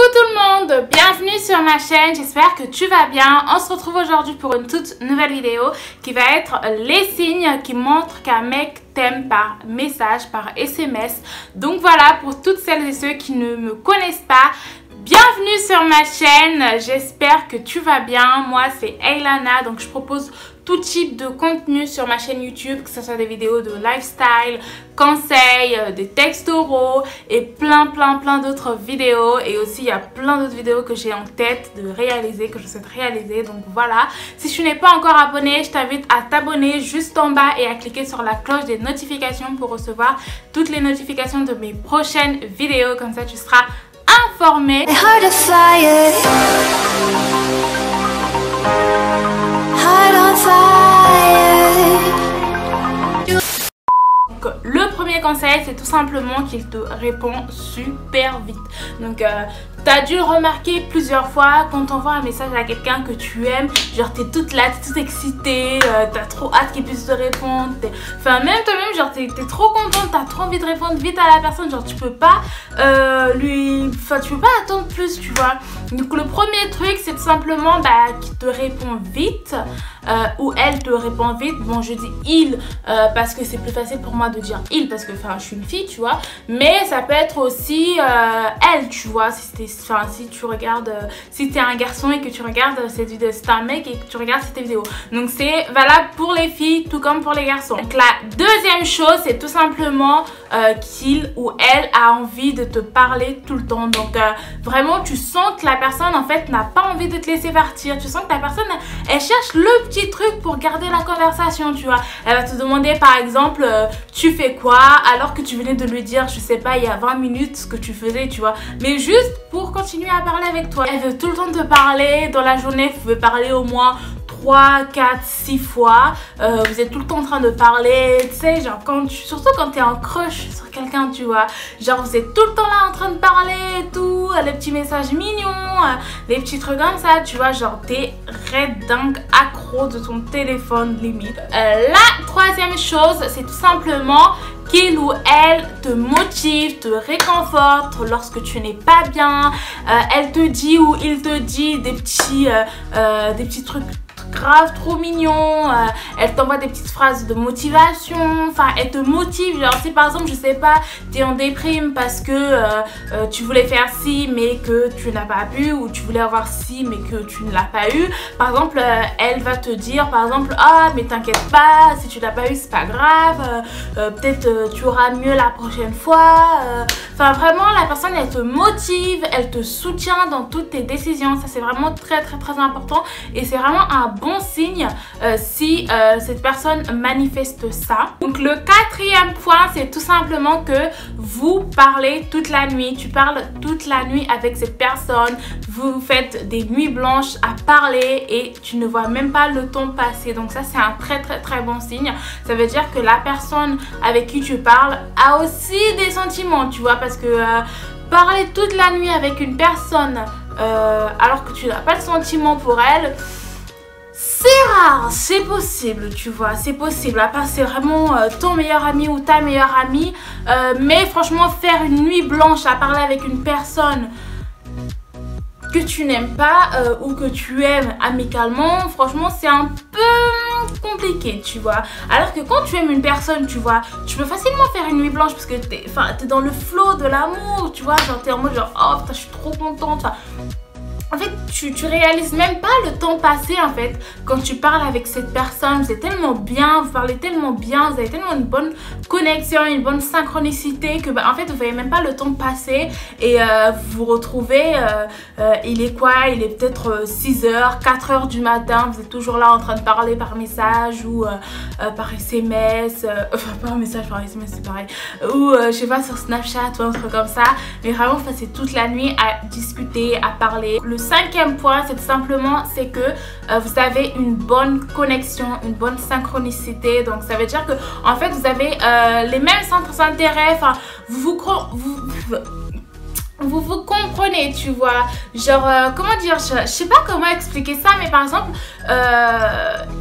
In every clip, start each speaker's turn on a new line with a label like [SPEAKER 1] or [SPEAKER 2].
[SPEAKER 1] tout le monde, bienvenue sur ma chaîne, j'espère que tu vas bien. On se retrouve aujourd'hui pour une toute nouvelle vidéo qui va être les signes qui montrent qu'un mec t'aime par message, par SMS. Donc voilà, pour toutes celles et ceux qui ne me connaissent pas, bienvenue sur ma chaîne, j'espère que tu vas bien. Moi c'est Aylana, donc je propose tout type de contenu sur ma chaîne YouTube, que ce soit des vidéos de lifestyle, conseils, des textes oraux et plein d'autres vidéos. Et aussi il y a plein d'autres vidéos que j'ai en tête de réaliser, que je souhaite réaliser. Donc voilà, si tu n'es pas encore abonné, je t'invite à t'abonner juste en bas et à cliquer sur la cloche des notifications pour recevoir toutes les notifications de mes prochaines vidéos. Comme ça tu seras informé. Donc, le premier conseil, c'est tout simplement qu'il te répond super vite. Donc tu as dû le remarquer plusieurs fois quand tu envoies un message à quelqu'un que tu aimes, genre t'es toute là, t'es toute excitée, t'as trop hâte qu'il puisse te répondre, enfin même toi-même, genre t'es trop contente, t'as trop envie de répondre vite à la personne, genre tu peux pas tu peux pas attendre plus, tu vois. Donc le premier truc, c'est tout simplement qu'il te répond vite, ou elle te répond vite. Bon, je dis il parce que c'est plus facile pour moi de dire il parce que je suis une fille, tu vois, mais ça peut être aussi elle, tu vois, si tu regardes, si t'es un garçon et que tu regardes cette vidéo, c'est un mec et que tu regardes cette vidéo. Donc c'est valable pour les filles tout comme pour les garçons. Donc la deuxième chose, c'est tout simplement qu'il ou elle a envie de te parler tout le temps. Donc vraiment tu sens que la personne en fait n'a pas envie de te laisser partir. Tu sens que la personne elle cherche le petit truc pour garder la conversation, tu vois. Elle va te demander par exemple tu fais quoi, alors que tu venais de lui dire, je sais pas, il y a 20 minutes ce que tu faisais, tu vois, mais juste pour continuer à parler avec toi. Elle veut tout le temps te parler. Dans la journée vous pouvez parler au moins 3, 4, 6 fois. Vous êtes tout le temps en train de parler, tu sais, genre surtout quand t'es en crush sur quelqu'un, tu vois, genre vous êtes tout le temps là en train de parler et tout, les petits messages mignons, les petits trucs comme ça, tu vois, genre t'es red dingue accro de ton téléphone limite. La troisième chose, c'est tout simplement qu'il ou elle te motive, te réconforte lorsque tu n'es pas bien. Elle te dit ou il te dit des petits trucs grave trop mignon, elle t'envoie des petites phrases de motivation, enfin elle te motive, genre si par exemple je sais pas, t'es en déprime parce que tu voulais faire ci mais que tu n'as pas pu, ou tu voulais avoir ci mais que tu ne l'as pas eu, par exemple elle va te dire par exemple ah mais t'inquiète pas, si tu l'as pas eu c'est pas grave, peut-être tu auras mieux la prochaine fois, enfin vraiment la personne elle te motive, elle te soutient dans toutes tes décisions. Ça c'est vraiment très important et c'est vraiment un bon signe si cette personne manifeste ça. Donc le quatrième point, c'est tout simplement que vous parlez toute la nuit. Tu parles toute la nuit avec cette personne, vous faites des nuits blanches à parler et tu ne vois même pas le temps passer. Donc ça c'est un très bon signe. Ça veut dire que la personne avec qui tu parles a aussi des sentiments, tu vois, parce que parler toute la nuit avec une personne alors que tu n'as pas de sentiments pour elle, c'est rare, c'est possible, tu vois, c'est possible. Après, c'est vraiment ton meilleur ami ou ta meilleure amie. Mais franchement, faire une nuit blanche à parler avec une personne que tu n'aimes pas ou que tu aimes amicalement, franchement, c'est un peu compliqué, tu vois. Alors que quand tu aimes une personne, tu vois, tu peux facilement faire une nuit blanche parce que t'es dans le flow de l'amour, tu vois. Genre, t'es en mode genre, oh putain, je suis trop contente. En fait, tu réalises même pas le temps passé en fait quand tu parles avec cette personne. C'est tellement bien, vous parlez tellement bien, vous avez tellement une bonne connexion, une bonne synchronicité que en fait vous voyez même pas le temps passer et vous vous retrouvez, il est quoi? Il est peut-être 6h, 4h du matin, vous êtes toujours là en train de parler par message ou par SMS, enfin par message, par SMS c'est pareil, ou je sais pas sur Snapchat ou un truc comme ça, mais vraiment vous passez toute la nuit à discuter, à parler. Le cinquième point, c'est tout simplement que vous avez une bonne connexion, une bonne synchronicité. Donc ça veut dire que en fait vous avez les mêmes centres d'intérêt, enfin vous comprenez, tu vois, genre comment dire, je sais pas comment expliquer ça, mais par exemple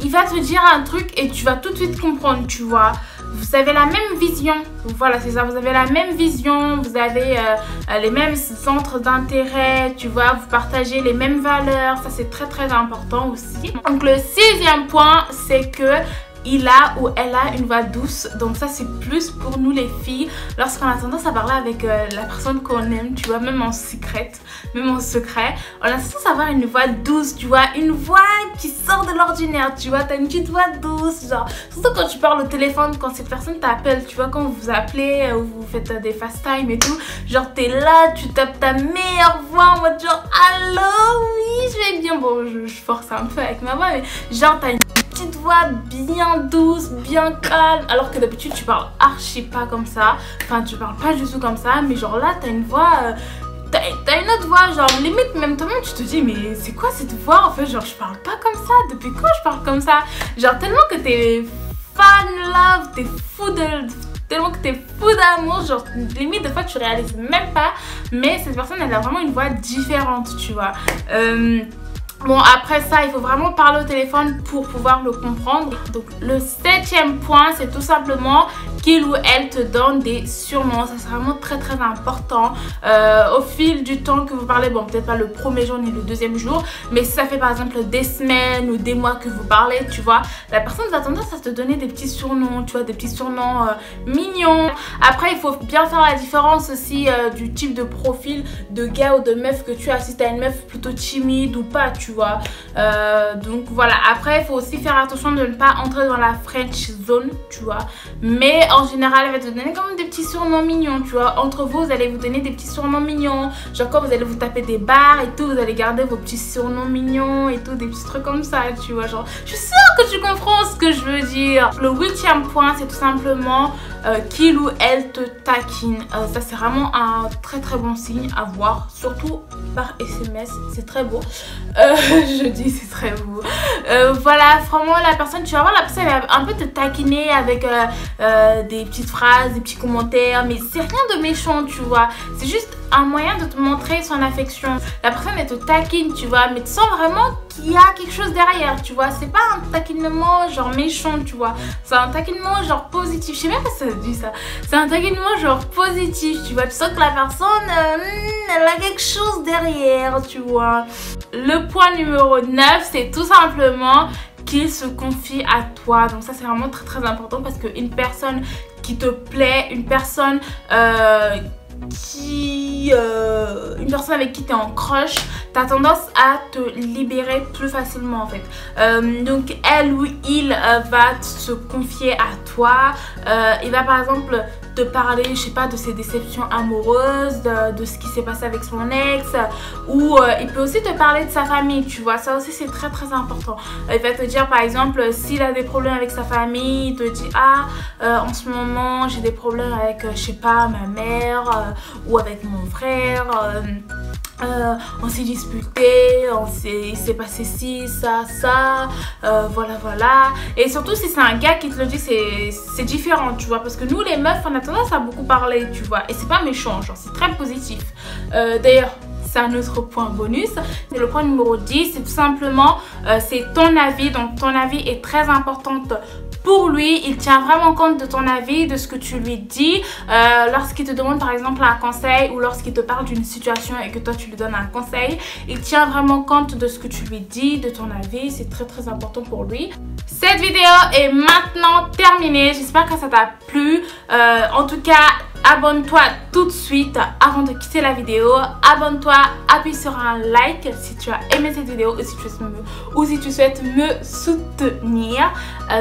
[SPEAKER 1] il va te dire un truc et tu vas tout de suite comprendre, tu vois. vous avez la même vision. Voilà, c'est ça, vous avez la même vision, vous avez les mêmes centres d'intérêt, tu vois, vous partagez les mêmes valeurs, ça c'est très très important aussi. Donc le 6e point, c'est que il a ou elle a une voix douce, donc ça c'est plus pour nous les filles lorsqu'on a tendance à parler avec la personne qu'on aime, tu vois, même en secret, on a tendance à avoir une voix douce, tu vois, une voix qui sort de l'ordinaire, tu vois, t'as une petite voix douce, genre, surtout quand tu parles au téléphone, quand cette personne t'appelle, tu vois, quand vous vous appelez ou vous faites des FaceTime et tout, genre t'es là, tu tapes ta meilleure voix en mode genre allô, oui je vais bien, bon je force un peu avec ma voix, mais genre t'as une petite voix bien douce, bien calme, alors que d'habitude tu parles archi pas comme ça, enfin tu parles pas du tout comme ça, mais genre là t'as une voix, t'as une autre voix, genre limite même toi-même tu te dis mais c'est quoi cette voix en fait, genre je parle pas comme ça, depuis quand je parle comme ça, genre tellement que t'es fan love, t'es fou d'amour, genre limite des fois tu réalises même pas, mais cette personne elle a vraiment une voix différente, tu vois. Bon, après ça, il faut vraiment parler au téléphone pour pouvoir le comprendre. Donc, le 7e point, c'est tout simplement qu'il ou elle te donne des surnoms. Ça, c'est vraiment très très important. Au fil du temps que vous parlez, bon, peut-être pas le premier jour ni le deuxième jour, mais si ça fait par exemple des semaines ou des mois que vous parlez, tu vois, la personne a tendance à te donner des petits surnoms, tu vois, des petits surnoms mignons. Après, il faut bien faire la différence aussi du type de profil de gars ou de meuf que tu as. Si tu as une meuf plutôt timide ou pas, tu vois. Donc voilà, après il faut aussi faire attention de ne pas entrer dans la French zone, tu vois, mais en général elle va te donner comme des petits surnoms mignons, tu vois. Entre vous, vous allez vous donner des petits surnoms mignons, genre quand vous allez vous taper des barres et tout, vous allez garder vos petits surnoms mignons et tout, des petits trucs comme ça, tu vois, genre je suis sûre que tu comprends ce que je veux dire. Le 8e point, c'est tout simplement qu'il ou elle te taquine. Ça c'est vraiment un très très bon signe à voir, surtout par SMS, c'est très beau. Je dis c'est très beau. Voilà, vraiment la personne, tu vas voir la personne elle va un peu te taquiner avec des petites phrases, des petits commentaires, mais c'est rien de méchant, tu vois, c'est juste un moyen de te montrer son affection. La personne elle te taquine, tu vois, mais tu sens vraiment qu'il y a quelque chose derrière, tu vois, c'est pas un taquinement genre méchant, tu vois, c'est un taquinement genre positif, je sais même pas si ça dit ça, c'est un taquinement genre positif, tu vois, tu sens que la personne elle a quelque chose derrière, tu vois. Le point numéro 9, c'est tout simplement qu'il se confie à toi. Donc ça c'est vraiment très très important, parce qu'une personne qui te plaît, une personne avec qui tu es en crush, tu as tendance à te libérer plus facilement en fait. Donc elle ou il va se confier à toi. Il va par exemple te parler, je sais pas, de ses déceptions amoureuses, de ce qui s'est passé avec son ex, ou il peut aussi te parler de sa famille, tu vois, ça aussi c'est très très important. Il va te dire par exemple s'il a des problèmes avec sa famille, il te dit en ce moment j'ai des problèmes avec je sais pas ma mère ou avec mon frère, on s'est disputé, il s'est passé ci, ça, voilà. Et surtout si c'est un gars qui te le dit, c'est différent, tu vois, parce que nous les meufs on a tendance à beaucoup parler, tu vois, et c'est pas méchant, genre c'est très positif. D'ailleurs c'est un autre point bonus. Et le point numéro 10, c'est tout simplement c'est ton avis. Donc ton avis est très importante pour lui, il tient vraiment compte de ton avis, de ce que tu lui dis. Lorsqu'il te demande par exemple un conseil, ou lorsqu'il te parle d'une situation et que toi tu lui donnes un conseil, il tient vraiment compte de ce que tu lui dis, de ton avis. C'est très très important pour lui. Cette vidéo est maintenant terminée. J'espère que ça t'a plu. En tout cas, abonne-toi tout de suite avant de quitter la vidéo. Abonne-toi, appuie sur un like si tu as aimé cette vidéo ou si tu souhaites me soutenir.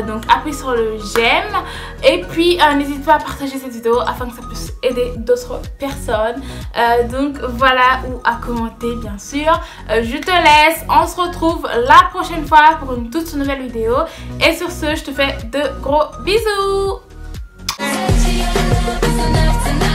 [SPEAKER 1] Donc appuie sur le j'aime. Et puis n'hésite pas à partager cette vidéo afin que ça puisse aider d'autres personnes. Donc voilà, ou à commenter bien sûr. Je te laisse, on se retrouve la prochaine fois pour une toute nouvelle vidéo. Et sur ce, je te fais de gros bisous. Tonight